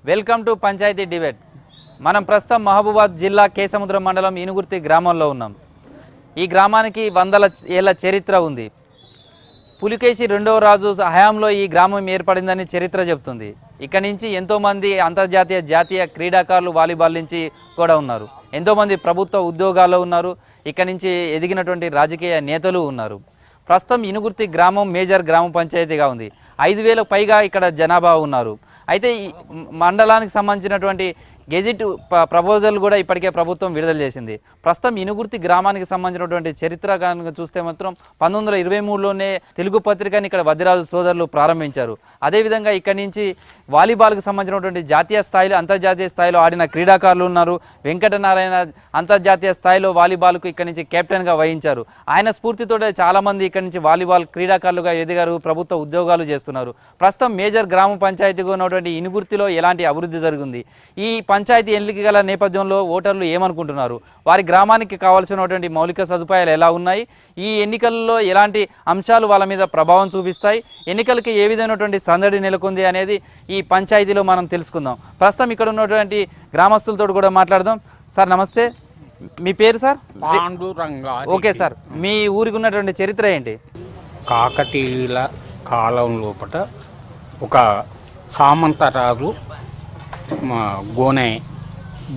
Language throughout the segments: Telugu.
Welcome to panchayat debate. మనం ప్రస్తుతం మహబూబాద్ జిల్లా కేసముద్రం మండలం ఇనుగుర్తి గ్రామంలో ఉన్నాం. ఈ గ్రామానికి వందల ఏళ్ల చరిత్ర ఉంది. పులికేశి రెండవ రాజు హయాంలో ఈ గ్రామం ఏర్పడిందని చరిత్ర చెబుతుంది. ఇక్కడి నుంచి ఎంతోమంది అంతర్జాతీయ జాతీయ క్రీడాకారులు వాలీబాల్ నుంచి కూడా ఉన్నారు. ఎంతోమంది ప్రభుత్వ ఉద్యోగాల్లో ఉన్నారు. ఇక్కడి నుంచి ఎదిగినటువంటి రాజకీయ నేతలు ఉన్నారు. ప్రస్తుతం ఇనుగుర్తి గ్రామం మేజర్ గ్రామ పంచాయతీగా ఉంది. 5,000 పైగా ఇక్కడ జనాభా ఉన్నారు. అయితే ఈ మండలానికి సంబంధించినటువంటి గెజిట్ ప్రపోజల్ కూడా ఇప్పటికే ప్రభుత్వం విడుదల చేసింది. ప్రస్తుతం ఇనుగుర్తి గ్రామానికి సంబంధించినటువంటి చరిత్ర కనుక చూస్తే మాత్రం 1923లోనే తెలుగు పత్రికని ఇక్కడ వద్దిరాజు సోదరులు ప్రారంభించారు. అదేవిధంగా ఇక్కడి నుంచి వాలీబాల్కి సంబంధించినటువంటి జాతీయ స్థాయిలో అంతర్జాతీయ స్థాయిలో ఆడిన క్రీడాకారులు ఉన్నారు. వెంకటనారాయణ అంతర్జాతీయ స్థాయిలో వాలీబాల్కు ఇక్కడి నుంచి కెప్టెన్గా వహించారు. ఆయన స్ఫూర్తితో చాలామంది ఇక్కడి నుంచి వాలీబాల్ క్రీడాకారులుగా ఎదిగారు, ప్రభుత్వ ఉద్యోగాలు చేస్తున్నారు. ప్రస్తుతం మేజర్ గ్రామ పంచాయతీగా ఉన్నటువంటి ఇనుగుర్తిలో ఎలాంటి అభివృద్ధి జరిగింది, ఈ పంచాయతీ ఎన్నికల నేపథ్యంలో ఓటర్లు ఏమనుకుంటున్నారు, వారి గ్రామానికి కావాల్సినటువంటి మౌలిక సదుపాయాలు ఎలా ఉన్నాయి, ఈ ఎన్నికల్లో ఎలాంటి అంశాలు వాళ్ళ మీద ప్రభావం చూపిస్తాయి, ఎన్నికలకి ఏ విధమైనటువంటి సందడి నెలకొంది అనేది ఈ పంచాయతీలో మనం తెలుసుకుందాం. ప్రస్తుతం ఇక్కడ ఉన్నటువంటి గ్రామస్తులతో కూడా మాట్లాడదాం. సార్ నమస్తే, మీ పేరు సార్? పాండురంగా. ఓకే సార్, మీ ఊరికి ఉన్నటువంటి చరిత్ర ఏంటి? కాకతీయుల కాలం లోపల ఒక సామంతరాజు గోనె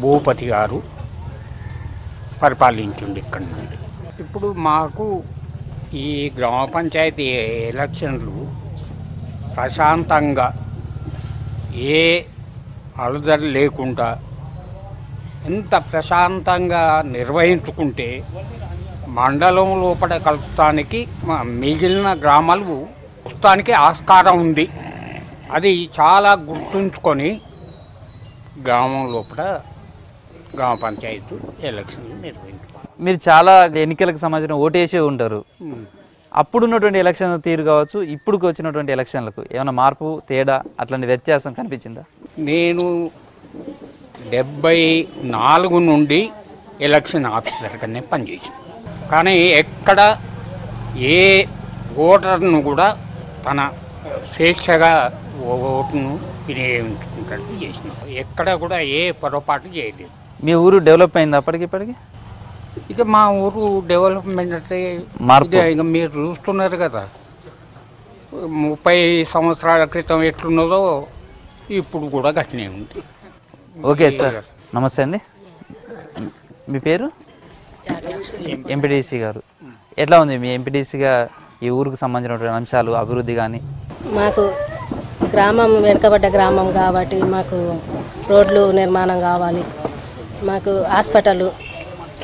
భూపతి గారు పరిపాలించింది ఇక్కడి నుండి. ఇప్పుడు మాకు ఈ గ్రామ పంచాయతీ ఎలక్షన్లు ప్రశాంతంగా ఏ అలజడి లేకుండా ఎంత ప్రశాంతంగా నిర్వహించుకుంటే మండలం లోపల కలుపుతానికి మిగిలిన గ్రామాలు వస్తానికి ఆస్కారం ఉంది. అది చాలా గుర్తుంచుకొని గ్రామం లోపల గ్రామ పంచాయతీ ఎలక్షన్లు నిర్వహించుకోవాలి. మీరు చాలా ఎన్నికలకు సంబంధించిన ఓటేసే ఉంటారు. అప్పుడున్నటువంటి ఎలక్షన్ తీరు కావచ్చు, ఇప్పుడు వచ్చినటువంటి ఎలక్షన్లకు ఏమైనా మార్పు తేడా అట్లాంటి వ్యత్యాసం కనిపించిందా? నేను 74 నుండి ఎలక్షన్ ఆఫీసర్గానే పనిచేసాను. కానీ ఎక్కడ ఏ ఓటర్ను కూడా తన స్వేచ్ఛగా ఓటును వినియోగించుకుంటూ చేసిన, ఎక్కడ కూడా ఏ పొరపాటు చేయలేదు. మీ ఊరు డెవలప్ అయింది అప్పటికిప్పటికి? ఇక మా ఊరు డెవలప్మెంట్ అంటే ఇక మీరు చూస్తున్నారు కదా, 30 సంవత్సరాల క్రితం ఎట్లున్నదో ఇప్పుడు కూడా గట్టినే ఉంది. ఓకే సార్, నమస్తే అండి. మీ పేరు? ఎంపీటీసీ గారు. ఎట్లా ఉంది మీ ఎంపీటీసీగా ఈ ఊరికి సంబంధించినటువంటి అంశాలు, అభివృద్ధి కానీ? మాకు గ్రామం వెనుకబడ్డ గ్రామం కాబట్టి మాకు రోడ్లు నిర్మాణం కావాలి, మాకు హాస్పిటల్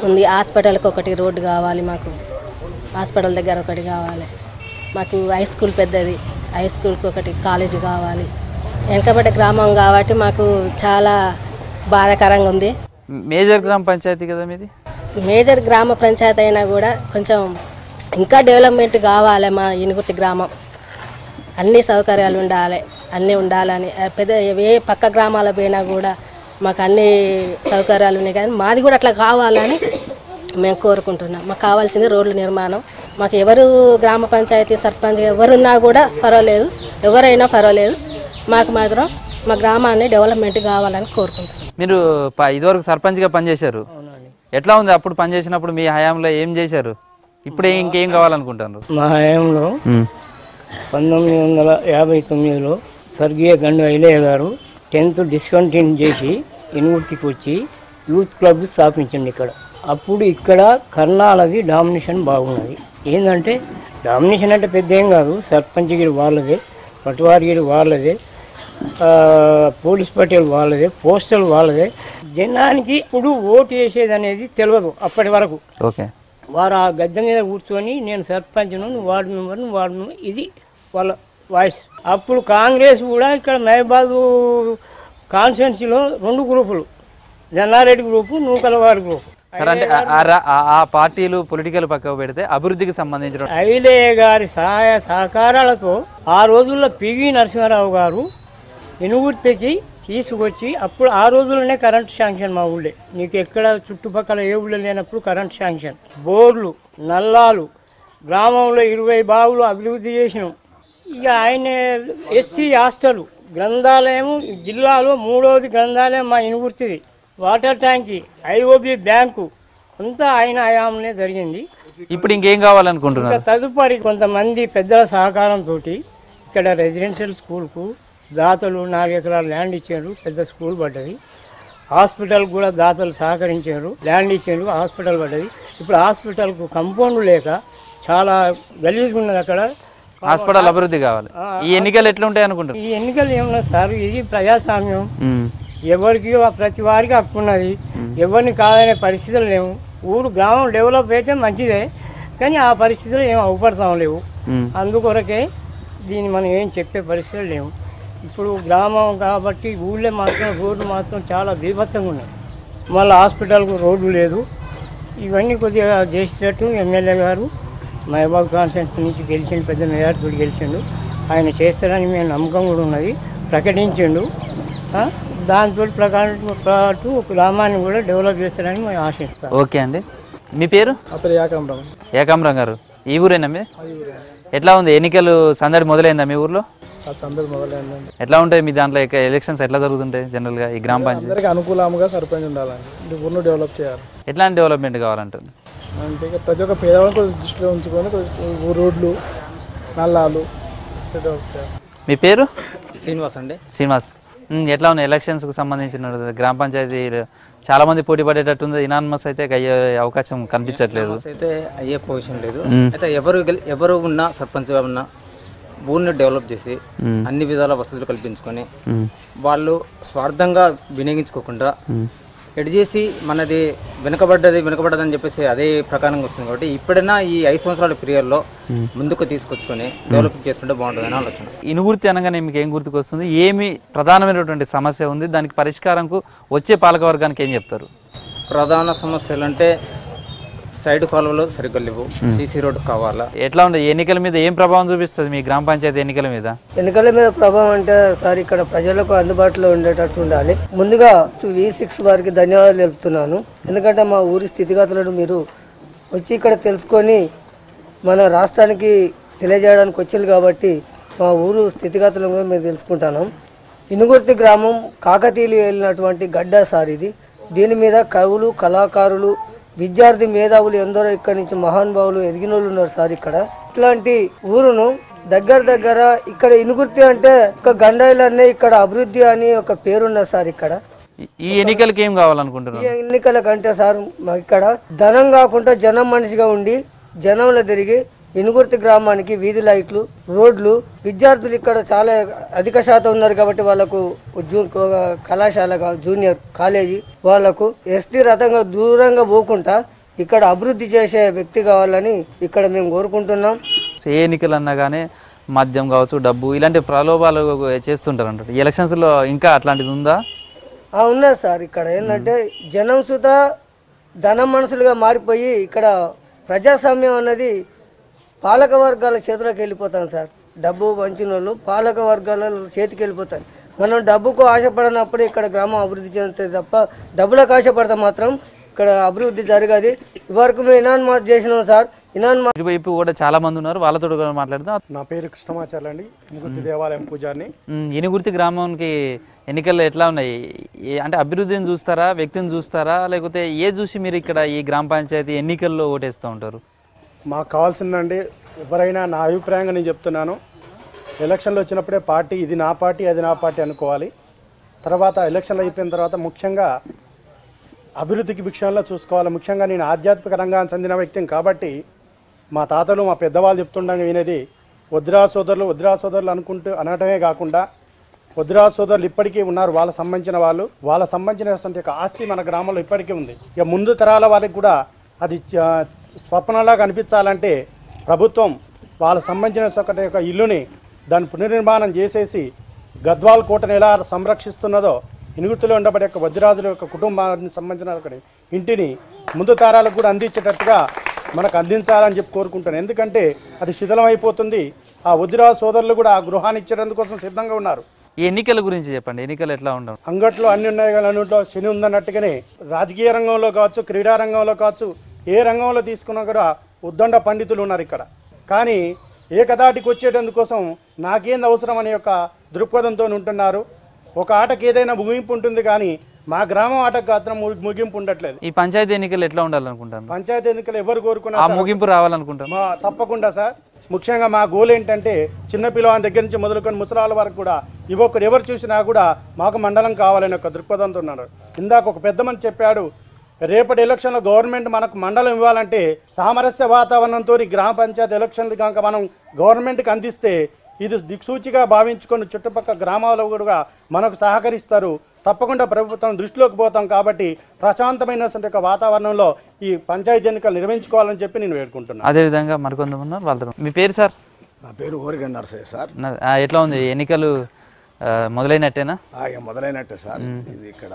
ఉంది, హాస్పిటల్కి ఒకటి రోడ్డు కావాలి, మాకు హాస్పిటల్ దగ్గర ఒకటి కావాలి, మాకు హై స్కూల్ పెద్దది, హై స్కూల్కి ఒకటి కాలేజీ కావాలి. వెనుకబడ్డ గ్రామం కాబట్టి మాకు చాలా బాధాకరంగా ఉంది. మేజర్ గ్రామ పంచాయతీ కదా మీది? మేజర్ గ్రామ పంచాయతీ అయినా కూడా కొంచెం ఇంకా డెవలప్మెంట్ కావాలి. మా ఇనుగుర్తి గ్రామం అన్ని సౌకర్యాలు ఉండాలి, అన్నీ ఉండాలని పెద్ద ఏ పక్క గ్రామాల పోయినా కూడా మాకు అన్ని సౌకర్యాలు ఉన్నాయి. కానీ మాది కూడా అట్లా కావాలని మేము కోరుకుంటున్నాం. మాకు కావాల్సింది రోడ్ల నిర్మాణం. మాకు ఎవరు గ్రామ పంచాయతీ సర్పంచ్ ఎవరున్నా కూడా పర్వాలేదు, ఎవరైనా పర్వాలేదు, మాకు మాత్రం మా గ్రామాన్ని డెవలప్మెంట్ కావాలని కోరుకుంటున్నాం. మీరు ఇదివరకు సర్పంచ్గా పనిచేశారు. ఎట్లా ఉంది అప్పుడు పనిచేసినప్పుడు? మీ హయాంలో ఏం చేశారు? ఇప్పుడు ఇంకేం కావాలనుకుంటారు? మా హయాంలో 1959లో స్వర్గీయ గండు ఐలయ్య గారు 10th డిస్కంటిన్యూ చేసి ఇనుగుర్తికి వచ్చి యూత్ క్లబ్ స్థాపించండి ఇక్కడ. అప్పుడు ఇక్కడ కర్ణాలది డామినేషన్ బాగున్నది. ఏంటంటే డామినేషన్ అంటే పెద్ద ఏం కాదు, సర్పంచ్ గిరి వాళ్ళదే, పటువారిగిరి వాళ్ళదే, పోలీస్ పటేల్ వాళ్ళదే, పోస్టల్ వాళ్ళదే. జనానికి ఇప్పుడు ఓటు వేసేది అనేది తెలియదు అప్పటి వరకు. ఓకే, వారు ఆ గద్దె మీద కూర్చొని నేను సర్పంచ్ను, వార్డు మెంబర్ను, వార్డు మెంబర్, ఇది వాళ్ళ వాయిస్. అప్పుడు కాంగ్రెస్ కూడా ఇక్కడ మహబాద్ కాన్స్టిట్యున్సీలో 2 గ్రూపులు, జన్నారెడ్డి గ్రూపు, నూకలవారి గ్రూపు. సరే, అంటే ఆ పార్టీలు పొలిటికల్ పక్కకు పెడితే అభివృద్ధికి సంబంధించిన ఐలయ్య గారి సహాయ సహకారాలతో ఆ రోజుల్లో పివి నరసింహారావు గారు ఇనుగుర్తికి తీసుకొచ్చి, అప్పుడు ఆ రోజుల్లోనే కరెంట్ శాంక్షన్ మా ఊళ్ళే. నీకు ఎక్కడ చుట్టుపక్కల ఏ ఊళ్ళో లేనప్పుడు కరెంట్ శాంక్షన్, బోర్లు, నల్లాలు, గ్రామంలో 20 బావులు అభివృద్ధి చేసినాం. ఇక ఆయన ఎస్సీ హాస్టల్ గ్రంథాలయం జిల్లాలో 3వది గ్రంథాలయం మా ఇనుగుర్తిది. వాటర్ ట్యాంకి, ఐఓబి బ్యాంకు అంతా ఆయన హయాంలోనే జరిగింది. ఇప్పుడు ఇంకేం కావాలనుకుంటున్నారు? ఇంకా తదుపరి కొంతమంది పెద్దల సహకారంతో ఇక్కడ రెసిడెన్షియల్ స్కూల్కు దాతలు 4 ఎకరాల ల్యాండ్ ఇచ్చారు, పెద్ద స్కూల్ పడ్డది. హాస్పిటల్ కూడా దాతలు సహకరించారు, ల్యాండ్ ఇచ్చారు, హాస్పిటల్ పడ్డది. ఇప్పుడు హాస్పిటల్కు కంపౌండ్ లేక చాలా గలీజ్గా ఉన్నది అక్కడ. హాస్పిటల్ అభివృద్ధి కావాలి. ఈ ఎన్నికలు ఎట్లా ఉంటాయి అనుకుంటారు? ఈ ఎన్నికలు ఏమన్నా సార్, ఇది ప్రజాస్వామ్యం, ఎవరికి ప్రతి వారికి హక్కు ఉన్నది, ఎవరిని కాదనే పరిస్థితులు లేవు. గ్రామం డెవలప్ అయితే మంచిదే, కానీ ఆ పరిస్థితులు ఏం అవపడతాం లేవు. అందుకొరకే దీన్ని మనం ఏం చెప్పే పరిస్థితులు లేవు. ఇప్పుడు గ్రామం కాబట్టి ఊళ్ళో మాత్రం రోడ్లు మాత్రం చాలా బీభత్సంగా ఉన్నాయి. మళ్ళీ హాస్పిటల్కు రోడ్డు లేదు. ఇవన్నీ కొద్దిగా చేసేటట్టు ఎమ్మెల్యే గారు మహబూబ్ కాన్స్టిట్యూన్సీ నుంచి గెలిచిండు, పెద్ద మెజార్టీతో గెలిచిండు. ఆయన చేస్తాడని మేము నమ్మకం కూడా ఉన్నది, ప్రకటించిండు. దాంతో పాటు గ్రామాన్ని కూడా డెవలప్ చేస్తారని మేము ఆశిస్తాం. ఓకే అండి, మీ పేరు? ఏకాంబరం గారు, ఈ ఊరేనా మీ? ఎట్లా ఉంది ఎన్నికలు సందడి మొదలైందా మీ ఊర్లో? ఎట్లా ఉంటాయి మీ దాంట్లో ఎలక్షన్స్ ఎట్లా జరుగుతుంటాయి జనరల్గా ఈ గ్రామ పంచాయతీ? అనుకూలంగా సర్పంచ్ ఉండాలండి, ఊరిని డెవలప్ చేయాలి. ఎట్లాంటి డెవలప్మెంట్ కావాలంటుంది? అంటే ప్రతి ఒక్క పేదవాళ్ళని దృష్టిలో ఉంచుకొని రోడ్లు, నల్లాలు డెవలప్ చేయాలి. మీ పేరు? శ్రీనివాస్ అండి. శ్రీనివాస్, ఎట్లా ఉన్నాయి ఎలక్షన్స్కి సంబంధించిన గ్రామ పంచాయతీ? చాలా మంది పోటీ పడేటట్టుంది, ఇనానిమస్ అయితే అయ్యే అవకాశం కనిపించట్లేదు. అయితే అయ్యే పొజిషన్ లేదు. అయితే ఎవరు ఉన్నా సర్పంచ్గా ఉన్నా ఊరిని డెవలప్ చేసి అన్ని విధాల వసతులు కల్పించుకొని వాళ్ళు స్వార్థంగా వినియోగించుకోకుండా ఎడ్ చేసి మనది వెనుకబడ్డదని చెప్పేసి అదే ప్రకారంగా వస్తుంది. కాబట్టి ఇప్పుడైనా ఈ 5 సంవత్సరాల పీరియడ్లో ముందుకు తీసుకొచ్చుకొని డెవలప్ చేసుకుంటే బాగుంటుందని ఆలోచన. ఇనుగుర్తి అనగానే మీకు ఏం గుర్తుకొస్తుంది? ఏమి ప్రధానమైనటువంటి సమస్య ఉంది, దానికి పరిష్కారంకు వచ్చే పాలకవర్గానికి ఏం చెప్తారు? ప్రధాన సమస్యలు అంటే సైడ్ కాలువలు సరిగ్గా లేవు, సీసీ రోడ్డు కావాలా. ఎట్లా ఉంది ఎన్నికల మీద ఏం ప్రభావం చూపిస్తుంది మీ గ్రామ పంచాయతీ ఎన్నికల మీద? ఎన్నికల మీద ప్రభావం అంటే సార్, ఇక్కడ ప్రజలకు అందుబాటులో ఉండేటట్టు ఉండాలి. ముందుగా V6 వారికి ధన్యవాదాలు తెలుపుతున్నాను. ఎందుకంటే మా ఊరి స్థితిగతులను మీరు వచ్చి ఇక్కడ తెలుసుకొని మన రాష్ట్రానికి తెలియజేయడానికి వచ్చారు కాబట్టి మా ఊరు స్థితిగతులను కూడా మేము తెలుసుకుంటున్నాం. ఇనుగుర్తి గ్రామం కాకతీయులు వెళ్ళినటువంటి గడ్డ సార్ ఇది. దీని మీద కవులు, కళాకారులు, విద్యార్థి మేధావులు ఎందరో ఇక్కడి నుంచి మహానుభావులు ఎదిగిన వాళ్ళు ఉన్నారు సార్. ఇక్కడ ఇట్లాంటి ఊరును దగ్గర ఇక్కడ ఇనుగుర్తి అంటే ఒక గండాయిలనే ఇక్కడ అభివృద్ధి అని ఒక పేరున్నది సార్. ఇక్కడ ఈ ఎన్నికలకి ఏం కావాలనుకుంటున్నారు? ఈ ఎన్నికల కంటే సార్ ఇక్కడ ధనం కాకుండా జనం మనిషిగా ఉండి జనంలో తిరిగి ఇనుగుర్తి గ్రామానికి వీధి లైట్లు, రోడ్లు, విద్యార్థులు ఇక్కడ చాలా అధిక శాతం ఉన్నారు కాబట్టి వాళ్ళకు కళాశాల, జూనియర్ కాలేజీ వాళ్ళకు ఎస్టీ రథంగా దూరంగా పోకుండా ఇక్కడ అభివృద్ధి చేసే వ్యక్తి కావాలని ఇక్కడ మేము కోరుకుంటున్నాం. ఏ ఎన్నికలు అన్నా కానీ మద్యం కావచ్చు, డబ్బు, ఇలాంటి ప్రలోభాలు చేస్తుంటారు అంటారు. ఈ ఎలక్షన్స్లో ఇంకా అట్లాంటిది ఉందా? ఉన్నది సార్. ఇక్కడ ఏంటంటే జనం సుత ధనం మనుషులుగా మారిపోయి ఇక్కడ ప్రజాస్వామ్యం అన్నది పాలక వర్గాల చేతిలోకి వెళ్ళిపోతాను సార్. డబ్బు పంచిన వాళ్ళు పాలక వర్గాల చేతికి వెళ్ళిపోతాను. మనం డబ్బుకు ఆశపడినప్పుడు ఇక్కడ గ్రామం అభివృద్ధి చెందుతుంది తప్ప డబ్బులకు ఆశపడితే మాత్రం ఇక్కడ అభివృద్ధి జరగదు. ఇవరకు మేము ఇనాన్మాస్ చేసినాం సార్. ఇటువైపు కూడా చాలా మంది ఉన్నారు, వాళ్ళతో కూడా మాట్లాడదాం. నా పేరు కృష్ణమాచార్య అండి, ఇనుగుర్తి దేవాలయం పూజారిని. ఇనుగుర్తి గ్రామానికి ఎన్నికల్లో ఎట్లా ఉన్నాయి? అంటే అభివృద్ధిని చూస్తారా, వ్యక్తిని చూస్తారా, లేకపోతే ఏ చూసి మీరు ఇక్కడ ఈ గ్రామ పంచాయతీ ఎన్నికల్లో ఓటేస్తూ ఉంటారు? మాకు కావాల్సిందండి, ఎవరైనా నా అభిప్రాయంగా నేను చెప్తున్నాను, ఎలక్షన్లు వచ్చినప్పుడే పార్టీ ఇది నా పార్టీ అది నా పార్టీ అనుకోవాలి. తర్వాత ఎలక్షన్లు అయిపోయిన తర్వాత ముఖ్యంగా అభివృద్ధికి విషయంలో చూసుకోవాలి. ముఖ్యంగా నేను ఆధ్యాత్మిక రంగానికి చెందిన వ్యక్తిని కాబట్టి మా తాతలు మా పెద్దవాళ్ళు చెప్తుండగా వినేది వద్రా సోదరులు అనటమే కాకుండా వద్రా సోదరులు ఇప్పటికీ ఉన్నారు. వాళ్ళ సంబంధించిన ఆస్తి మన గ్రామంలో ఇప్పటికీ ఉంది. ఇక ముందు తరాల వారికి కూడా అది స్వప్నంలా కనిపించాలంటే ప్రభుత్వం వాళ్ళ సంబంధించిన ఒక ఇల్లుని దాన్ని పునర్నిర్మాణం చేసేసి గద్వాల్ కోటను ఎలా సంరక్షిస్తున్నదో ఇనుగుర్తిలో ఉండబడే యొక్క వజ్రాజుల యొక్క కుటుంబానికి సంబంధించిన ఒక ఇంటిని ముందు తరాలకు కూడా అందించేటట్టుగా మనకు అందించాలని చెప్పి కోరుకుంటాను. ఎందుకంటే అది శిథిలం అయిపోతుంది. ఆ వజ్రాజు సోదరులు కూడా ఆ గృహాన్ని ఇచ్చేందుకోసం సిద్ధంగా ఉన్నారు. ఈ ఎన్నికల గురించి చెప్పండి. ఎన్నికలు ఎట్లా ఉండవు? అంగట్లో అన్ని ఉన్నాయి కానీ అన్నింటిలో శని ఉందన్నట్టుగానే రాజకీయ రంగంలో కావచ్చు, క్రీడా రంగంలో కావచ్చు, ఏ రంగంలో తీసుకున్నా కూడా ఉద్దండ పండితులు ఉన్నారు ఇక్కడ. కానీ ఏకదాటికి వచ్చేటందుకోసం నాకేంది అవసరం అనే యొక్క దృక్పథంతో ఉంటున్నారు. ఒక ఆటకి ఏదైనా ముగింపు ఉంటుంది కానీ మా గ్రామం ఆటకు మాత్రం ముగింపు ఉండట్లేదు. ఈ పంచాయతీ ఎన్నికలు ఎట్లా ఉండాలనుకుంటారు? పంచాయతీ ఎన్నికలు ఎవరు కోరుకున్నా ఆ ముగింపు రావాలనుకుంటారు. తప్పకుండా సార్. ముఖ్యంగా మా గోల్ ఏంటంటే చిన్నపిల్లవాని దగ్గర నుంచి మొదలుకొని ముసలాళ్ళ వరకు కూడా యువకుడు ఎవరు చూసినా కూడా మాకు మండలం కావాలని ఒక దృక్పథంతో ఉన్నారు. ఇందాక ఒక పెద్ద మనిషి చెప్పాడు, రేపటి ఎలక్షన్లో గవర్నమెంట్ మనకు మండలం ఇవ్వాలంటే సామరస్య వాతావరణంతో గ్రామ పంచాయతీ ఎలక్షన్లు కనుక మనం గవర్నమెంట్కి అందిస్తే ఇది దిక్సూచిగా భావించుకొని చుట్టుపక్కల గ్రామాల్లో కూడా మనకు సహకరిస్తారు. తప్పకుండా ప్రభుత్వం దృష్టిలోకి పోతాం కాబట్టి ప్రశాంతమైన వాతావరణంలో ఈ పంచాయతీ ఎన్నికలు నిర్వహించుకోవాలని చెప్పి నేను వేడుకుంటున్నాను. అదేవిధంగా మరికొందరు ఉన్నారు వాళ్ళతో. మీ పేరు సార్? నా పేరు ఓరిగన్ నర్సయ్య సార్. ఎట్లా ఉంది ఎన్నికలు మొదలైనట్టేనా? మొదలైనట్టే సార్. ఇది ఇక్కడ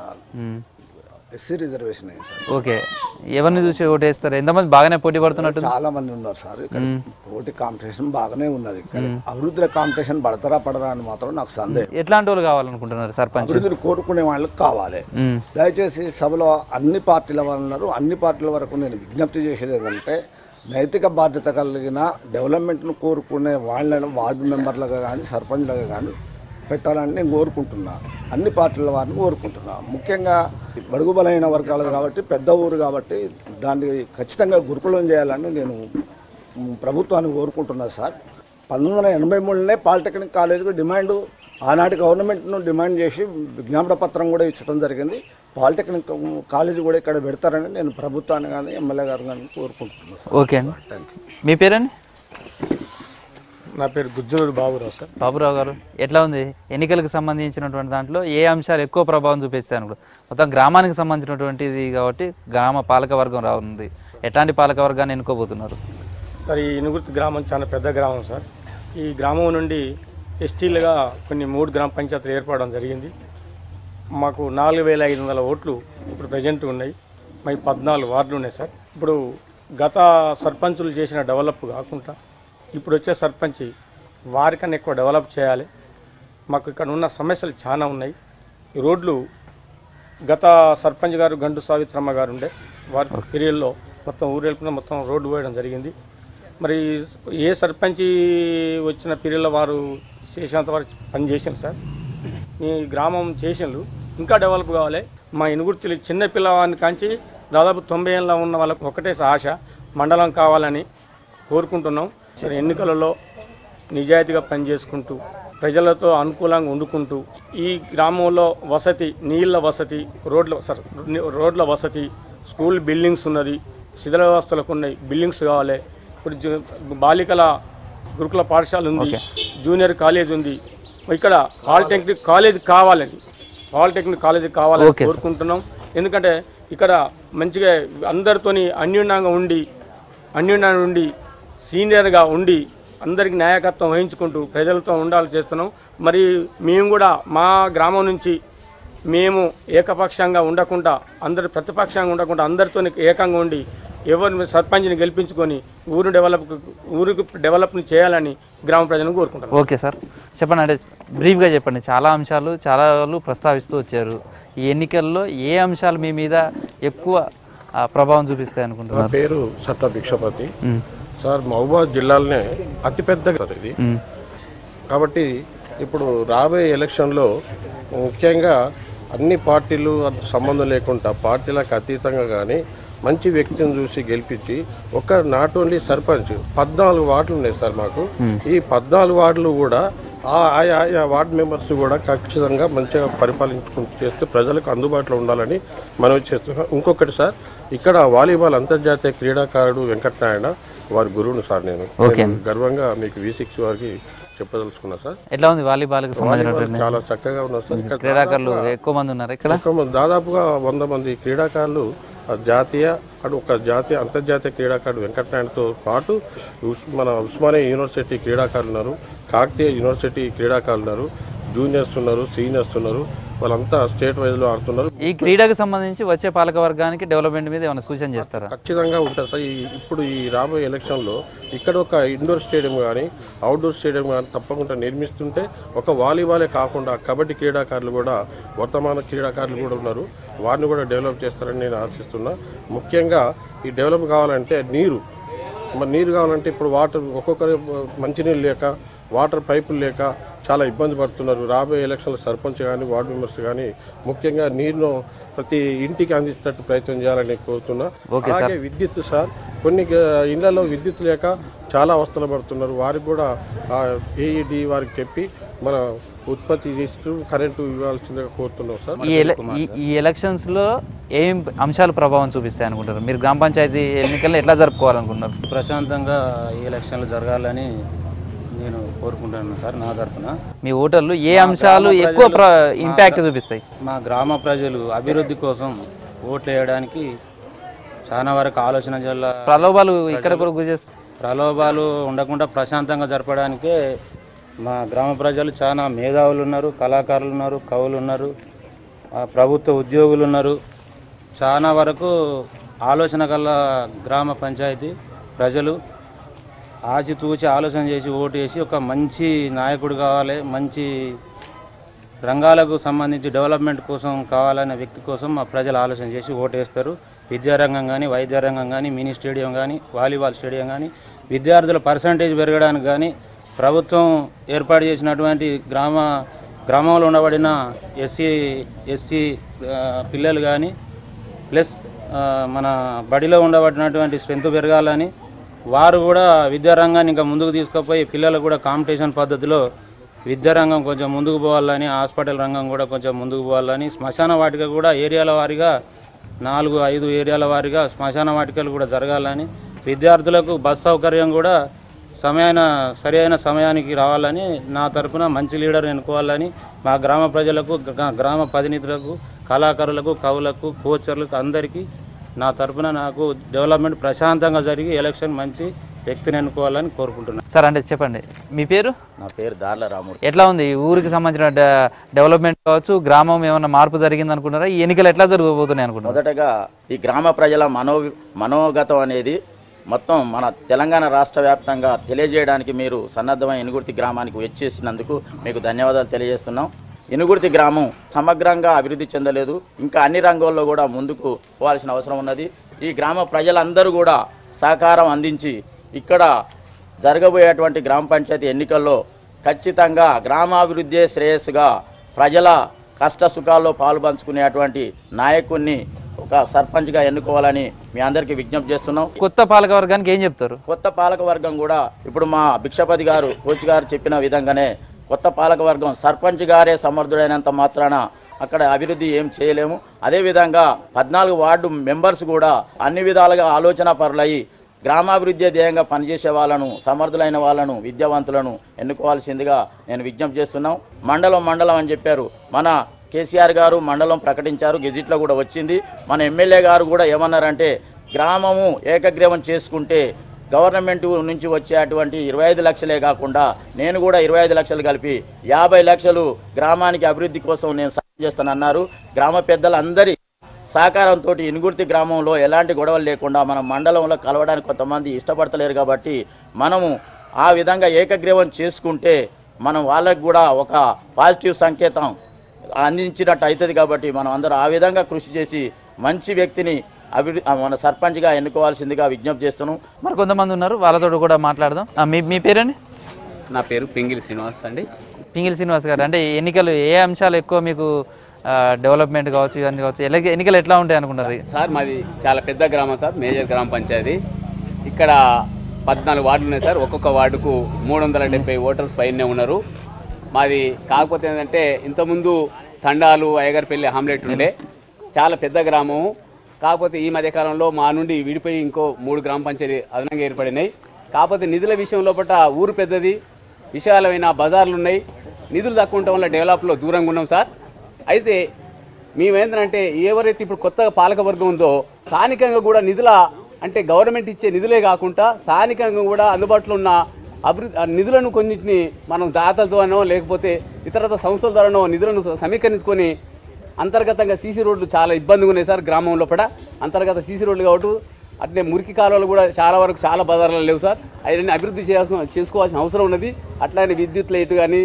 ఎస్సీ రిజర్వేషన్ అయింది సార్. ఓకే, ఎవరిని చూసి ఓటు వేస్తారు? ఎంతమంది బాగానే పోటీ పడుతున్నట్టు? చాలా మంది ఉన్నారు సార్. ఇక్కడ పోటీ కాంపిటీషన్ బాగానే ఉన్నది. ఇక్కడ అభివృద్ధిలో కాంపిటీషన్ పడతారా పడరా అని మాత్రం నాకు సందేహం. ఎట్లాంటి వాళ్ళు కావాలనుకుంటున్నారు సర్పంచ్? అభివృద్ధిని కోరుకునే వాళ్ళకి కావాలి. దయచేసి సభలో అన్ని పార్టీల వాళ్ళు ఉన్నారు. అన్ని పార్టీల వరకు నేను విజ్ఞప్తి చేసేది ఏంటంటే నైతిక బాధ్యత కలిగిన డెవలప్మెంట్ను కోరుకునే వాళ్ళని వార్డు మెంబర్లుగా కానీ సర్పంచ్లుగా కానీ పెట్టాలని నేను కోరుకుంటున్నా. అన్ని పార్టీల వారిని కోరుకుంటున్నా. ముఖ్యంగా బడుగు బలైన వర్గాలు కాబట్టి పెద్ద ఊరు కాబట్టి దాన్ని ఖచ్చితంగా గురుకులం చేయాలని నేను ప్రభుత్వాన్ని కోరుకుంటున్నా సార్. 1983లోనే పాలిటెక్నిక్ కాలేజీకి డిమాండ్ ఆనాటి గవర్నమెంట్ను డిమాండ్ చేసి విజ్ఞాపన పత్రం కూడా ఇచ్చడం జరిగింది. పాలిటెక్నిక్ కాలేజీ కూడా ఇక్కడ పెడతారని నేను ప్రభుత్వాన్ని కానీ ఎమ్మెల్యే గారు కానీ కోరుకుంటున్నాను. ఓకే అండి. మీ పేరండి? నా పేరు గుజ్జలూరు బాబురావు సార్. బాబురావు గారు, ఎట్లా ఉంది ఎన్నికలకు సంబంధించినటువంటి దాంట్లో ఏ అంశాలు ఎక్కువ ప్రభావం చూపిస్తాయి అనుకో? మొత్తం గ్రామానికి సంబంధించినటువంటిది కాబట్టి గ్రామ పాలక వర్గం రానుంది. ఎట్లాంటి పాలక వర్గాన్ని ఎన్నుకోబోతున్నారు సార్? ఈ ఇనుగుర్తి గ్రామం చాలా పెద్ద గ్రామం సార్. ఈ గ్రామం నుండి ఎస్టీలుగా కొన్ని 3 గ్రామ పంచాయతీలు ఏర్పడడం జరిగింది. మాకు 4500 ఓట్లు ఇప్పుడు ప్రజెంట్ ఉన్నాయి. మాకు 14 వార్డులు ఉన్నాయి సార్. ఇప్పుడు గత సర్పంచులు చేసిన డెవలప్ కాకుండా ఇప్పుడు వచ్చే సర్పంచ్ వారికన్నా ఎక్కువ డెవలప్ చేయాలి. మాకు ఇక్కడ ఉన్న సమస్యలు చాలా ఉన్నాయి. ఈ రోడ్లు గత సర్పంచ్ గారు గండు సావిత్రమ్మ గారు ఉండే వారి పీరియడ్లో మొత్తం ఊరేళ్ళకుండా మొత్తం రోడ్డు పోయడం జరిగింది. మరి ఏ సర్పంచ్ వచ్చిన పీరియడ్లో వారు చేసినంత వరకు పని చేసింది సార్. ఈ గ్రామం చేసిండ్రు, ఇంకా డెవలప్ కావాలి. మా ఇనుగుర్తిలు చిన్న పిల్లవాడిని కాంచి దాదాపు 90 ఏళ్ళ ఉన్న వాళ్ళకు ఒకటే ఆశ, మండలం కావాలని కోరుకుంటున్నాం. సరే, ఎన్నికలలో నిజాయితీగా పనిచేసుకుంటూ ప్రజలతో అనుకూలంగా వండుకుంటూ ఈ గ్రామంలో వసతి, నీళ్ళ వసతి, రోడ్ల వసతి, స్కూల్ బిల్డింగ్స్ ఉన్నది, శిథిల వ్యవస్థలకు ఉన్నాయి, బిల్డింగ్స్ కావాలి. ఇప్పుడు బాలికల గురుకుల పాఠశాల ఉంది, జూనియర్ కాలేజ్ ఉంది. ఇక్కడ పాలిటెక్నిక్ కాలేజ్ కావాలని కోరుకుంటున్నాం. ఎందుకంటే ఇక్కడ మంచిగా అందరితోని అన్యోన్యంగా ఉండి సీనియర్గా ఉండి అందరికి నాయకత్వం వహించుకుంటూ ప్రజలతో ఉండాలి చేస్తున్నాం. మరి మేము కూడా మా గ్రామం నుంచి మేము ఏకపక్షంగా ఉండకుండా ప్రతిపక్షంగా ఉండకుండా అందరితో ఏకంగా ఉండి ఎవరిని సర్పంచ్ని గెలిపించుకొని ఊరికి డెవలప్ని చేయాలని గ్రామ ప్రజలను కోరుకుంటారు. ఓకే సార్, చెప్పండి. అంటే బ్రీఫ్గా చెప్పండి. చాలా అంశాలు ప్రస్తావిస్తూ వచ్చారు. ఈ ఎన్నికల్లో ఏ అంశాలు మీ మీద ఎక్కువ ప్రభావం చూపిస్తాయి అనుకుంటున్నారు? పేరు సత్తా భిక్షపతి సార్. మహబూబాబాద్ జిల్లాలోనే అతిపెద్ద ఇది కాబట్టి ఇప్పుడు రాబోయే ఎలక్షన్లో ముఖ్యంగా అన్ని పార్టీలు సంబంధం లేకుండా పార్టీలకు అతీతంగా కానీ మంచి వ్యక్తిని చూసి గెలిపించి నాట్ ఓన్లీ సర్పంచ్ 14 వార్డులు ఉన్నాయి సార్ మాకు. ఈ 14 వార్డులు కూడా ఆయా వార్డు మెంబర్స్ కూడా ఖచ్చితంగా మంచిగా పరిపాలించుకుంటూ చేస్తే ప్రజలకు అందుబాటులో ఉండాలని మనవి చేస్తున్నాం. ఇంకొకటి సార్, ఇక్కడ వాలీబాల్ అంతర్జాతీయ క్రీడాకారుడు వెంకటనారాయణ వారి గురువును సార్. నేను గర్వంగా మీకు V6 వారికి చెప్పదలుచుకున్నా సార్. ఎట్లా ఉంది వాలీబాల్కి సంబంధించిన? చాలా చక్కగా ఉన్నారు సార్. ఇక్కడ క్రీడాకారులు ఎక్కువ మంది ఉన్నారు. ఇక్కడ దాదాపుగా 100 మంది క్రీడాకారులు జాతీయ అంతర్జాతీయ క్రీడాకారుడు వెంకటనారాయణతో పాటు మన ఉస్మానియా యూనివర్సిటీ క్రీడాకారులు ఉన్నారు, కాకతీయ యూనివర్సిటీ క్రీడాకారులు ఉన్నారు, జూనియర్స్ ఉన్నారు, సీనియర్స్ ఉన్నారు. వాళ్ళంతా స్టేట్ వైజ్లో ఆడుతున్నారు. ఈ క్రీడకు సంబంధించి వచ్చే పాలక వర్గానికి డెవలప్మెంట్ మీద ఏమైనా సూచన చేస్తారా? ఖచ్చితంగా ఉంటుంది సార్. ఇప్పుడు ఈ రాబోయే ఎలక్షన్లో ఇక్కడ ఒక ఇండోర్ స్టేడియం కానీ అవుట్డోర్ స్టేడియం కానీ తప్పకుండా నిర్మిస్తుంటే ఒక వాలీబాలే కాకుండా కబడ్డీ క్రీడాకారులు కూడా వర్తమాన క్రీడాకారులు కూడా ఉన్నారు. వారిని కూడా డెవలప్ చేస్తారని నేను ఆశిస్తున్నా. ముఖ్యంగా ఈ డెవలప్ కావాలంటే మరి నీరు కావాలంటే ఇప్పుడు వాటర్ ఒక్కొక్కరు మంచినీళ్ళు లేక వాటర్ పైపులు లేక చాలా ఇబ్బంది పడుతున్నారు. రాబోయే ఎలక్షన్లో సర్పంచ్ కానీ వార్డు మెంబర్స్ కానీ ముఖ్యంగా నీరును ప్రతి ఇంటికి అందించేటట్టు ప్రయత్నం చేయాలని కోరుతున్నా. అలాగే విద్యుత్ సార్, కొన్ని ఇళ్లలో విద్యుత్ లేక చాలా అవస్థలు పడుతున్నారు. వారికి కూడా ఏఈడి వారికి చెప్పి మన ఉత్పత్తి చేస్తూ కరెంటు ఇవ్వాల్సిందిగా కోరుతున్నాం సార్. ఈ ఎలక్షన్స్లో ఏం అంశాలు ప్రభావం చూపిస్తాయి అనుకుంటారు? మీరు గ్రామ పంచాయతీ ఎన్నికలను ఎట్లా జరుపుకోవాలనుకుంటున్నారు? ప్రశాంతంగా ఈ ఎలక్షన్లు జరగాలని నేను కోరుకుంటున్నాను సార్. నా తరఫున మీ ఓటర్లు ఏ అంశాలు ఎక్కువ ఇంపాక్ట్ చూపిస్తాయి? మా గ్రామ ప్రజలు అభివృద్ధి కోసం ఓట్లు వేయడానికి చాలా వరకు ఆలోచన చేయాల. ప్రలోభాలు ఇక్కడ కూడా గురిచేస్తాయి. ప్రలోభాలు ఉండకుండా ప్రశాంతంగా జరపడానికే మా గ్రామ ప్రజలు చాలా మేధావులు ఉన్నారు, కళాకారులు ఉన్నారు, కవులు ఉన్నారు, ప్రభుత్వ ఉద్యోగులు ఉన్నారు. చాలా వరకు ఆలోచన గల గ్రామ పంచాయతీ ప్రజలు ఆచితూచి ఆలోచన చేసి ఓటు వేసి ఒక మంచి నాయకుడు కావాలి, మంచి రంగాలకు సంబంధించి డెవలప్మెంట్ కోసం కావాలనే వ్యక్తి కోసం మా ప్రజలు ఆలోచన చేసి ఓటు వేస్తారు. విద్యారంగం కానీ, వైద్య రంగం కానీ, మినీ స్టేడియం కానీ, వాలీబాల్ స్టేడియం కానీ, విద్యార్థుల పర్సంటేజ్ పెరగడానికి కానీ, ప్రభుత్వం ఏర్పాటు చేసినటువంటి గ్రామంలో ఉండబడిన ఎస్సీ పిల్లలు కానీ, ప్లస్ మన బడిలో ఉండబడినటువంటి స్ట్రెంత్ పెరగాలని, వారు కూడా విద్యారంగాన్ని ఇంకా ముందుకు తీసుకుపోయి పిల్లలు కూడా కాంపిటీషన్ పద్ధతిలో విద్యారంగం కొంచెం ముందుకు పోవాలని, హాస్పిటల్ రంగం కూడా కొంచెం ముందుకు పోవాలని, శ్మశాన వాటిక కూడా ఏరియాల వారీగా 4-5 ఏరియాల వారీగా శ్మశాన వాటికలు కూడా జరగాలని, విద్యార్థులకు బస్ సౌకర్యం కూడా సరైన సమయానికి రావాలని, నా తరపున మంచి లీడర్ ఎన్నుకోవాలని మా గ్రామ ప్రజలకు, గ్రామ ప్రతినిధులకు, కళాకారులకు, కవులకు, కోచర్లకు అందరికీ నా తరపున నాకు డెవలప్మెంట్ ప్రశాంతంగా జరిగి ఎలక్షన్ మంచి వ్యక్తిని ఎన్నుకోవాలని కోరుకుంటున్నాను. సార్ అంటే చెప్పండి, మీ పేరు? నా పేరు దార్ల రామూర్తి. ఎట్లా ఉంది ఈ ఊరికి సంబంధించిన డెవలప్మెంట్ కావచ్చు, గ్రామం ఏమైనా మార్పు జరిగింది అనుకుంటారా? ఈ ఎన్నికలు ఎట్లా జరగబోతున్నాయి అనుకుంటున్నారు? మొదటగా ఈ గ్రామ ప్రజల మనోగతం అనేది మొత్తం మన తెలంగాణ రాష్ట్ర వ్యాప్తంగా తెలియజేయడానికి మీరు సన్నద్ధమైన ఇనుగుర్తి గ్రామానికి వచ్చేసినందుకు మీకు ధన్యవాదాలు తెలియజేస్తున్నాం. ఇనుగుర్తి గ్రామం సమగ్రంగా అభివృద్ధి చెందలేదు, ఇంకా అన్ని రంగాల్లో కూడా ముందుకు పోవాల్సిన అవసరం ఉన్నది. ఈ గ్రామ ప్రజలందరూ కూడా సహకారం అందించి ఇక్కడ జరగబోయేటువంటి గ్రామ పంచాయతీ ఎన్నికల్లో ఖచ్చితంగా గ్రామాభివృద్ధి శ్రేయస్సుగా ప్రజల కష్ట సుఖాల్లో పాలు పంచుకునేటువంటి నాయకుడిని ఒక సర్పంచ్గా ఎన్నుకోవాలని మీ అందరికీ విజ్ఞప్తి చేస్తున్నాం. కొత్త పాలక వర్గానికి ఏం చెప్తారు? కొత్త పాలక వర్గం కూడా ఇప్పుడు మా భిక్షపతి గారు, కోచ్ గారు చెప్పిన విధంగానే కొత్త పాలక వర్గం సర్పంచ్ గారే సమర్థుడైనంత మాత్రాన అక్కడ అభివృద్ధి ఏం చేయలేము. అదేవిధంగా 14 వార్డు మెంబర్స్ కూడా అన్ని విధాలుగా ఆలోచన పరులయ్యి గ్రామాభివృద్ధి ధ్యేయంగా పనిచేసే వాళ్ళను, సమర్థులైన వాళ్ళను, విద్యావంతులను ఎన్నుకోవాల్సిందిగా నేను విజ్ఞప్తి చేస్తున్నాం. మండలం అని చెప్పారు. మన కేసీఆర్ గారు మండలం ప్రకటించారు, గెజిట్లో కూడా వచ్చింది. మన ఎమ్మెల్యే గారు కూడా ఏమన్నారంటే గ్రామము ఏకగ్రీవం చేసుకుంటే గవర్నమెంట్ నుంచి వచ్చేటువంటి 25 లక్షలే కాకుండా నేను కూడా 25 లక్షలు కలిపి 50 లక్షలు గ్రామానికి అభివృద్ధి కోసం నేను సాయం చేస్తానన్నారు. గ్రామ పెద్దలందరి సహకారంతో ఇనుగుర్తి గ్రామంలో ఎలాంటి గొడవలు లేకుండా మన మండలంలో కలవడానికి కొంతమంది ఇష్టపడతలేరు కాబట్టి మనము ఆ విధంగా ఏకగ్రీవం చేసుకుంటే మనం వాళ్ళకు కూడా ఒక పాజిటివ్ సంకేతం అందించినట్టు అవుతుంది. కాబట్టి మనం అందరూ ఆ విధంగా కృషి చేసి మంచి వ్యక్తిని మన సర్పంచ్గా ఎన్నుకోవాల్సిందిగా విజ్ఞప్తి చేస్తున్నాం. మరి కొంతమంది ఉన్నారు, వాళ్ళతో కూడా మాట్లాడదాం. మీ పేరండి? నా పేరు పింగిలి శ్రీనివాస్ అండి. పింగిలి శ్రీనివాస్ గారు, అంటే ఎన్నికలు ఏ అంశాలు ఎక్కువ మీకు డెవలప్మెంట్ కావచ్చు, ఇవన్నీ కావచ్చు, ఎన్నికలు ఎట్లా ఉంటాయి అనుకుంటారు? సార్ మాది చాలా పెద్ద గ్రామం సార్, మేజర్ గ్రామ పంచాయతీ. ఇక్కడ 14 వార్డులు ఉన్నాయి సార్. ఒక్కొక్క వార్డుకు 370 ఓటర్స్ పైనే ఉన్నారు. మాది కాకపోతే ఏంటంటే ఇంతకుముందు తండాలు, అయ్యగారిపల్లి, హామ్లెట్ ఉండే చాలా పెద్ద గ్రామం. కాకపోతే ఈ మధ్యకాలంలో మా నుండి విడిపోయి ఇంకో 3 గ్రామ పంచాయతీ అదనంగా ఏర్పడినాయి. కాకపోతే నిధుల విషయం లోపల ఊరు పెద్దది, విశాలమైన బజార్లు ఉన్నాయి, నిధులు తక్కువ ఉండటం వల్ల డెవలప్లో దూరంగా ఉన్నాం సార్. అయితే మేమేంటంటే ఎవరైతే ఇప్పుడు కొత్త పాలకవర్గం ఉందో స్థానికంగా కూడా అంటే గవర్నమెంట్ ఇచ్చే నిధులే కాకుండా స్థానికంగా కూడా అందుబాటులో ఉన్న నిధులను కొన్నింటిని మనం దాతలతోనో లేకపోతే ఇతరత సంస్థల ద్వారానో నిధులను సమీకరించుకొని అంతర్గతంగా సీసీ రోడ్లు చాలా ఇబ్బందిగా ఉన్నాయి సార్. గ్రామం లోపల అంతర్గత సీసీ రోడ్లు కాబట్టి అట్లే మురికి కాలువలు కూడా చాలా వరకు చాలా బజార్లు లేవు సార్. అవన్నీ అభివృద్ధి చేసుకోవాల్సిన అవసరం ఉన్నది. అట్లానే విద్యుత్ లైట్ కానీ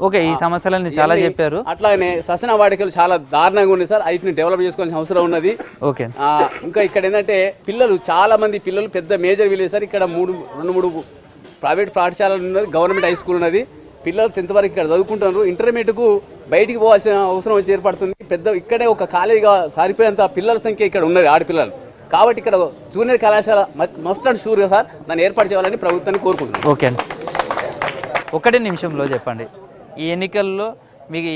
ఓకే, ఈ సమస్యలన్నీ చాలా చెప్పారు. అట్లానే శ్వసన వాటికలు చాలా దారుణంగా ఉన్నాయి సార్. వాటిని డెవలప్ చేసుకోవాల్సిన అవసరం ఉన్నది. ఓకే, ఇంకా ఇక్కడ ఏంటంటే పిల్లలు చాలా మంది పిల్లలు పెద్ద మేజర్ విలేజ్ సార్. ఇక్కడ 2-3 ప్రైవేట్ పాఠశాలలు ఉన్నది, గవర్నమెంట్ హై స్కూల్ ఉన్నది. పిల్లలు 10th వరకు ఇక్కడ చదువుకుంటున్నారు. ఇంటర్మీడియట్కు బయటికి పోవాల్సిన అవసరం వచ్చి ఏర్పడుతుంది. ఇక్కడే ఒక కాలేజీగా సారిపోయేంత పిల్లల సంఖ్య ఇక్కడ ఉన్నది, ఆడపిల్లలు. కాబట్టి ఇక్కడ జూనియర్ కళాశాల మస్ట్ అండ్ షూర్గా సార్ దాన్ని ఏర్పాటు చేయాలని ప్రభుత్వాన్ని కోరుకుంటున్నాను. ఓకే, 1 నిమిషంలో చెప్పండి, ఈ ఎన్నికల్లో మీకు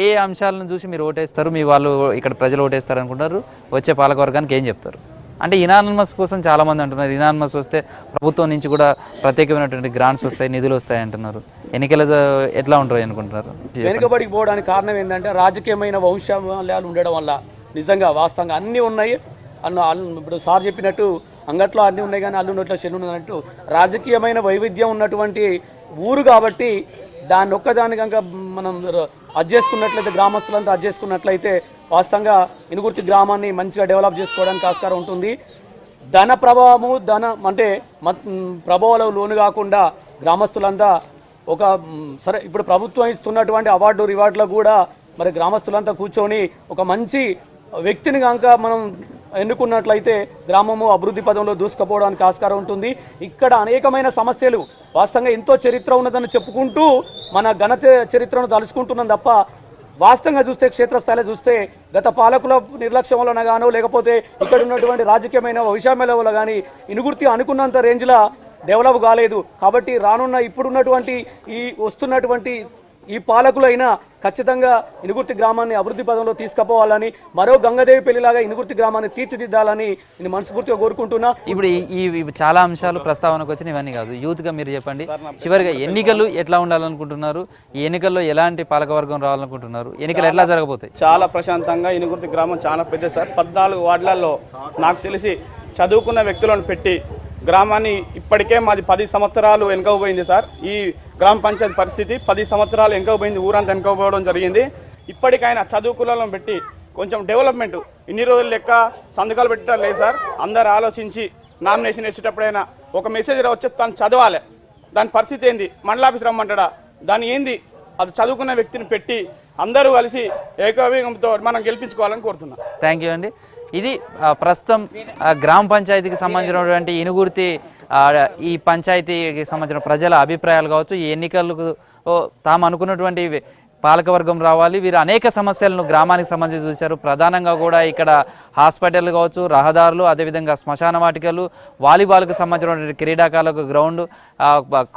ఏ అంశాలను చూసి మీరు ఓటేస్తారు, మీ వాళ్ళు ఇక్కడ ప్రజలు ఓటేస్తారు అనుకుంటారు, వచ్చే పాలకవర్గానికి ఏం చెప్తారు? అంటే ఇనానిమస్ కోసం చాలామంది అంటున్నారు, ఇనానిమస్ వస్తే ప్రభుత్వం నుంచి కూడా ప్రత్యేకమైనటువంటి గ్రాంట్స్ వస్తాయి, నిధులు వస్తాయి అంటున్నారు. ఎన్నికలు ఎట్లా ఉంటాయి అనుకుంటున్నారు? వెనుకబడికి పోవడానికి కారణం ఏంటంటే రాజకీయమైన వంశాలు ఉండడం వల్ల. నిజంగా వాస్తవంగా అన్నీ ఉన్నాయి ఇప్పుడు సార్ చెప్పినట్టు అంగట్లో అన్నీ ఉన్నాయి కానీ అల్లు నోట్లో చెల్లు ఉన్నట్టు రాజకీయమైన వైవిధ్యం ఉన్నటువంటి ఊరు కాబట్టి దాన్ని ఒక్కదాని కనుక మనం అడ్జస్ట్ చేసుకున్నట్లయితే, గ్రామస్తులంతా అడ్జస్ట్ చేసుకున్నట్లయితే వాస్తవంగా ఇనుగుర్తి గ్రామాన్ని మంచిగా డెవలప్ చేసుకోవడానికి ఆస్కారం ఉంటుంది. ధన ప్రభావము అంటే ప్రభావాలకు లోను కాకుండా గ్రామస్తులంతా సరే ఇప్పుడు ప్రభుత్వం ఇస్తున్నటువంటి రివార్డులకు కూడా మరి గ్రామస్తులంతా కూర్చొని ఒక మంచి వ్యక్తిని కనుక మనం ఎన్నుకున్నట్లయితే గ్రామము అభివృద్ధి పదంలో దూసుకుపోవడానికి ఆస్కారం ఉంటుంది. ఇక్కడ అనేకమైన సమస్యలు వాస్తవంగా ఎంతో చరిత్ర ఉన్నదని చెప్పుకుంటూ మన ఘన చరిత్రను తలుచుకుంటున్నాం తప్ప వాస్తవంగా చూస్తే క్షేత్రస్థాయిలో చూస్తే గత పాలకుల నిర్లక్ష్యం వలన గానో లేకపోతే ఇక్కడ ఉన్నటువంటి రాజకీయమైన వైషమ్యాల వల్ల కానీ ఇనుగుర్తి అనుకున్నంత రేంజ్లో డెవలప్ కాలేదు. కాబట్టి రానున్న ఇప్పుడున్నటువంటి వస్తున్నటువంటి ఈ పాలకులైనా ఖచ్చితంగా ఇనుగుర్తి గ్రామాన్ని అభివృద్ధి పదంలో తీసుకుపోవాలని, మరో గంగదేవి పెళ్లిలాగా ఇనుగుర్తి గ్రామాన్ని తీర్చిదిద్దాలని నేను మనస్ఫూర్తిగా కోరుకుంటున్నా. ఇప్పుడు ఈ చాలా అంశాలు ప్రస్తావనకు వచ్చిన ఇవన్నీ కాదు, యూత్గా మీరు చెప్పండి, చివరిగా ఎన్నికలు ఎట్లా ఉండాలనుకుంటున్నారు? ఈ ఎన్నికల్లో ఎలాంటి పాలకవర్గం రావాలనుకుంటున్నారు? ఎన్నికలు ఎట్లా జరగబోతాయి? చాలా ప్రశాంతంగా. ఇనుగుర్తి గ్రామం చాలా పెద్ద సార్. 14 వార్డులలో నాకు తెలిసి చదువుకున్న వ్యక్తులను పెట్టి గ్రామాన్ని ఇప్పటికే మాది 10 సంవత్సరాలు వెనుకపోయింది సార్. ఈ గ్రామ పంచాయతీ పరిస్థితి 10 సంవత్సరాలు వెనుకపోయింది, ఊరంతా వెనుకపోవడం జరిగింది. ఇప్పటికైనా చదువుకులను పెట్టి కొంచెం డెవలప్మెంట్, ఇన్ని రోజులు లెక్క సంతకాలు పెట్టడం లేదు సార్. అందరు ఆలోచించి నామినేషన్ వేసేటప్పుడైనా ఒక మెసేజ్ వచ్చి తను చదవాలి, దాని పరిస్థితి ఏంది, మండల ఆఫీస్ రమ్మంటాడా, దాని ఏంది, అది చదువుకున్న వ్యక్తిని పెట్టి అందరూ కలిసి ఏకవేగంతో మనం గెలిపించుకోవాలని కోరుతున్నాం. థ్యాంక్ యూ అండి. ఇది ప్రస్తుతం గ్రామ పంచాయతీకి సంబంధించినటువంటి ఇనుగుర్తి ఈ పంచాయతీకి సంబంధించిన ప్రజల అభిప్రాయాలు కావచ్చు. ఈ ఎన్నికలకు తాము అనుకున్నటువంటి పాలకవర్గం రావాలి. వీరు అనేక సమస్యలను గ్రామానికి సంబంధించి చూశారు. ప్రధానంగా కూడా ఇక్కడ హాస్పిటల్ కావచ్చు, రహదారులు, అదేవిధంగా శ్మశాన వాటికలు, వాలీబాల్కి సంబంధించినటువంటి క్రీడాకారులకు గ్రౌండ్,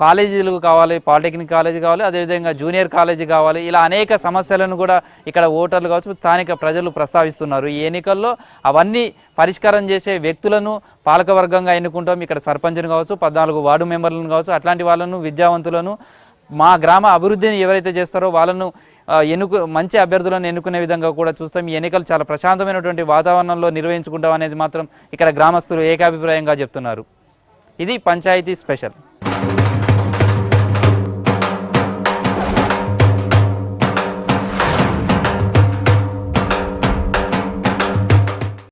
కాలేజీలు కావాలి, పాలిటెక్నిక్ కాలేజీ కావాలి, అదేవిధంగా జూనియర్ కాలేజీ కావాలి. ఇలా అనేక సమస్యలను కూడా ఇక్కడ ఓటర్లు కావచ్చు, స్థానిక ప్రజలు ప్రస్తావిస్తున్నారు. ఈ ఎన్నికల్లో అవన్నీ పరిష్కారం చేసే వ్యక్తులను పాలకవర్గంగా ఎన్నుకుంటాం. ఇక్కడ సర్పంచ్ని కావచ్చు, 14 వార్డు మెంబర్లను కావచ్చు, అట్లాంటి వాళ్ళను, విద్యావంతులను, మా గ్రామ అభివృద్ధిని ఎవరైతే చేస్తారో వాళ్ళను మంచి అభ్యర్థులను ఎన్నుకునే విధంగా కూడా చూస్తాం. ఈ ఎన్నికలు చాలా ప్రశాంతమైనటువంటి వాతావరణంలో నిర్వహించుకుంటాం అనేది మాత్రం ఇక్కడ గ్రామస్తులు ఏకాభిప్రాయంగా చెప్తున్నారు. ఇది పంచాయతీ స్పెషల్.